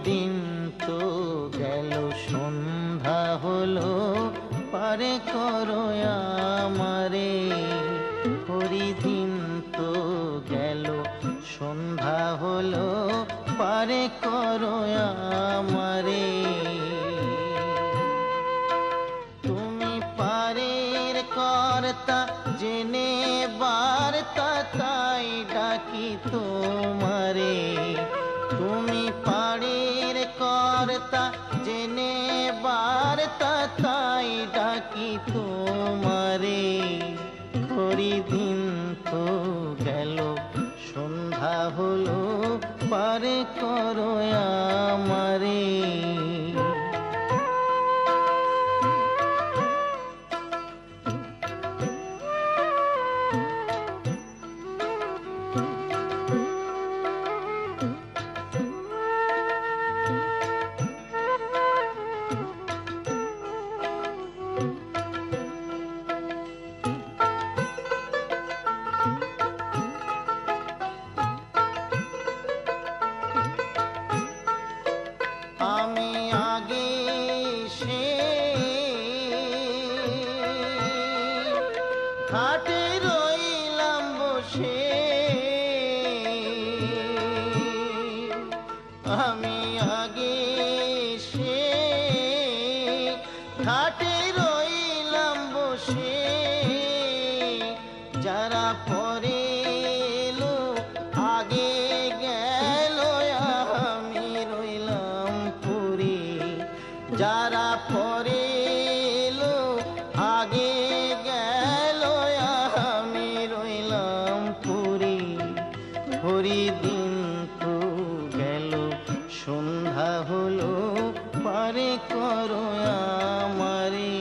দিন তো গেল, সন্ধ্যা হলো, পারে করো আমারে। হরিদিন তো গেল, সন্ধ্যা হলো, পারে করো আমারে। তুমি পারের কর্তা, জেনে বার্তা, তাই ডাকি তোমারে। তুমি পারের কর্তা, জেনে বার্তা, তাই ডাকি তোমারে। হরিদিন তো গেল, সন্ধ্যা হলো, পারে করো আমারে। আমি আগে সে খাটে রইলাম বসে, আমি আগে সে খাটে রইলাম বসে। যারা পরে এলো আগে গেল, আমি রইলাম পুরী। যারা পরে এলো আগে গেল, আমি রইলাম পুরী। হরিদিন তো গেল, সন্ধ্যা হলো, পারে করো আমারে।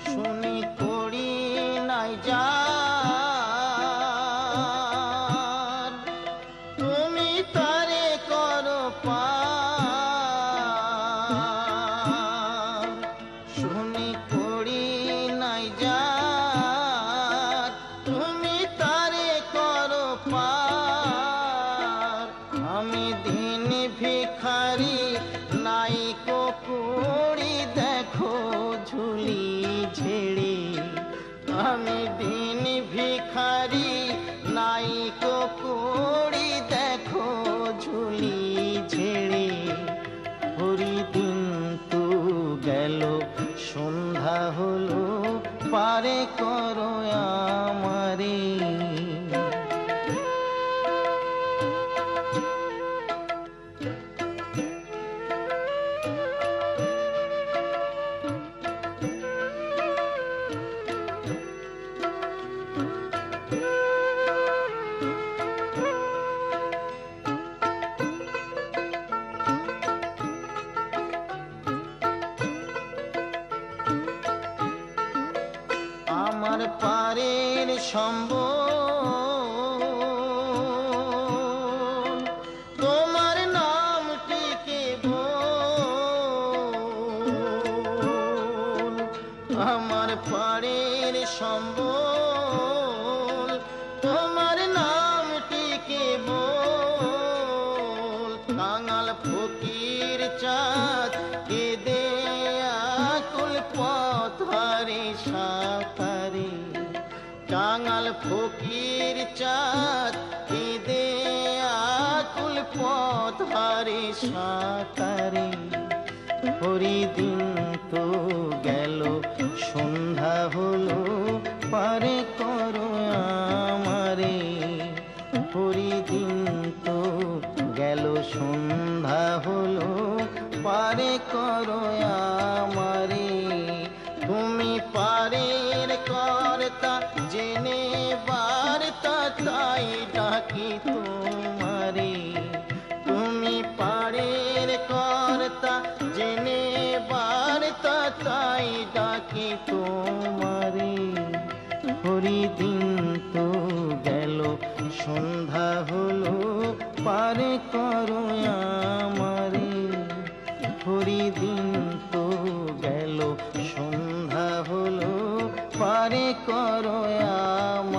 শুনি করি নাই যার, তুমি তারে করো পার। শুনি করি নাই যার, তুমি তারে করো পার। আমি দিন ভিখারি, নাই কুড়ি, দেখো ঝুলি ঝেড়ে। আমি দিন ভিখারি, নাই কুড়ি, দেখো ঝুলি ঝেড়ে। হরিদিন তো গেল, সন্ধ্যা হলো, পারে করো আমারে। আমার পারের সম্বল, তোমার নামটিকে বল। আমার পারের সম্বল, তোমার নামটিকে বল। কাঙাল ফকির চাঁদ, কেঁদে আকুল পথহারে সাঁতারে। কাঙাল ফকির চাঁদ, কেঁদে আকুল পথহারে সাঁতারে। হরিদিন তো গেল, সন্ধ্যা হলো, পারে করো আমারে। হরিদিন তো গেল, সন্ধ্যা হলো, পারে করো আমারে। তুমি পারের কর্তা, জেনে বার্তা, তাই ডাকি তোমারে। তুমি পারের কর্তা, জেনে বার্তা, তাই ডাকি তোমারে। হরি দিন তো গেল, সন্ধ্যা হলো, পারে করো আমারে। হরি দিন তো গেল, সন্ধ্যা হলো, পারে করো আমারে।